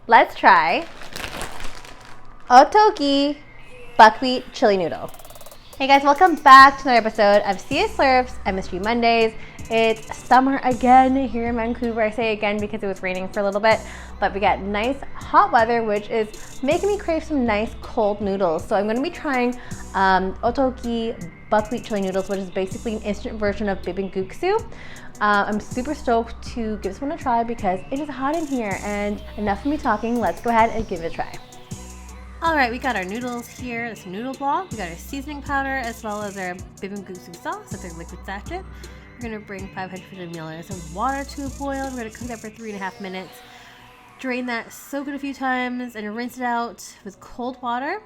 let's try OTTOGI Buckwheat Chili Noodle. Hey guys, welcome back to another episode of CS Slurps and Mystery Mondays. It's summer again here in Vancouver. I say again because it was raining for a little bit, but we got nice hot weather, which is making me crave some nice cold noodles. So I'm going to be trying OTTOGI Buckwheat Chili Noodles, which is basically an instant version of bibimguksu. I'm super stoked to give this one a try because it is hot in here. And enough of me talking, let's go ahead and give it a try. All right, we got our noodles here. This noodle block. We got our seasoning powder as well as our bibimguksu sauce. That's our liquid sachet. We're gonna bring 550 milliliters of water to a boil. We're gonna cook that for 3.5 minutes. Drain that, soak it a few times, and rinse it out with cold water.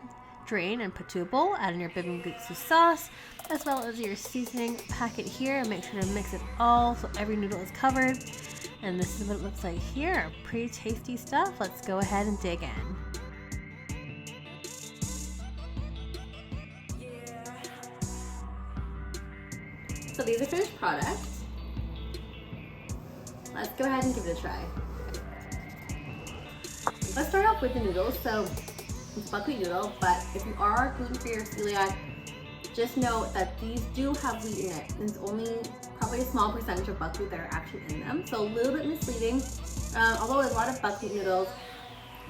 Drain and put to a bowl. Add in your bibimguksu sauce as well as your seasoning packet here. And make sure to mix it all so every noodle is covered. And this is what it looks like here. Pretty tasty stuff. Let's go ahead and dig in. So these are finished products. Let's go ahead and give it a try. Let's start off with the noodles. So it's buckwheat noodle, but if you are gluten-free or celiac, just know that these do have wheat in it. There's only probably a small percentage of buckwheat that are actually in them, so a little bit misleading. Although a lot of buckwheat noodles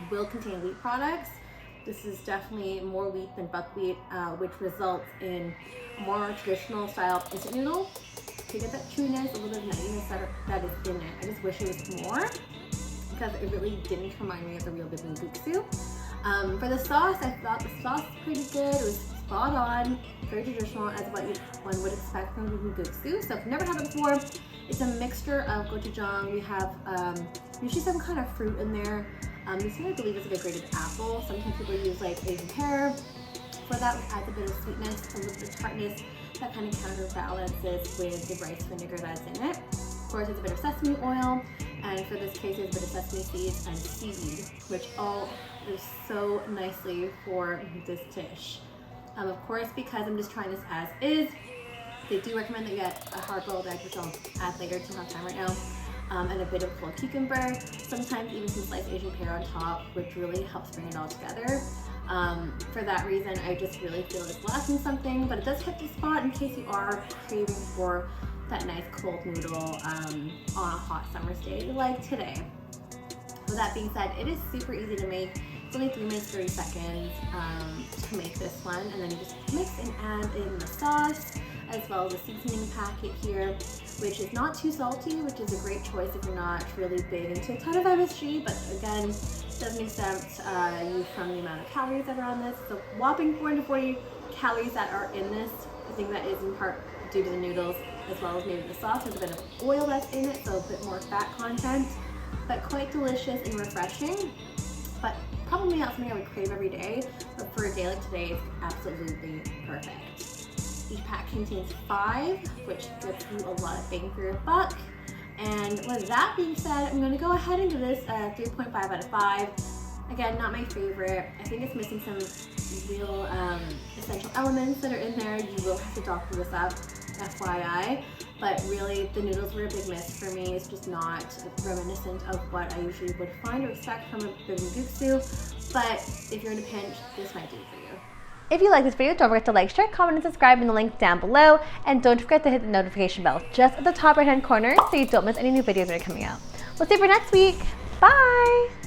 will contain wheat products, this is definitely more wheat than buckwheat, which results in a more traditional style instant noodle. To get that chewiness, a little bit of nuttiness that is in it. I just wish it was more because it really didn't remind me of the real bibimguksu. For the sauce, I thought the sauce was pretty good. It was spot on, very traditional as what one would expect from bibimguksu. So if you've never had it before, it's a mixture of gochujang. We have usually some kind of fruit in there. This one I believe is like a grated apple. Sometimes people use like Asian pear. For that, we add a bit of sweetness, a little bit of tartness that kind of counterbalances with the rice vinegar that's in it. Of course, there's a bit of sesame oil, and for this case, there's a bit of sesame seeds and seaweed, which all goes so nicely for this dish. Of course, because I'm just trying this as is, they do recommend that you get a hard-boiled egg, which I'll add later, don't have time right now. And a bit of full cucumber, sometimes even some sliced Asian pear on top, which really helps bring it all together. For that reason, I just really feel it's lacking something, but it does hit the spot in case you are craving for that nice cold noodle on a hot summer's day like today. With that being said, it is super easy to make. It's only 3 minutes 30 seconds to make this one, and then you just mix and add in the sauce as well as a seasoning packet here, which is not too salty, which is a great choice if you're not really big into a ton of MSG, but again, doesn't exempt you from the amount of calories that are on this. So whopping 440 calories that are in this. I think that is in part due to the noodles as well as maybe the sauce. There's a bit of oil that's in it, so a bit more fat content, but quite delicious and refreshing. But probably not something I would crave every day, but for a day like today, it's absolutely perfect. Each pack contains 5, which gives you a lot of bang for your buck. And with that being said, I'm going to go ahead and give this a 3.5 out of 5. Again, not my favorite. I think it's missing some real essential elements that are in there. You will have to doctor this up, FYI. But really, the noodles were a big miss for me. It's just not reminiscent of what I usually would find or expect from a bibimguksu. But if you're in a pinch, this might do it for you. If you like this video, don't forget to like, share, comment, and subscribe in the link down below. And don't forget to hit the notification bell just at the top right hand corner so you don't miss any new videos that are coming out. We'll see you for next week. Bye!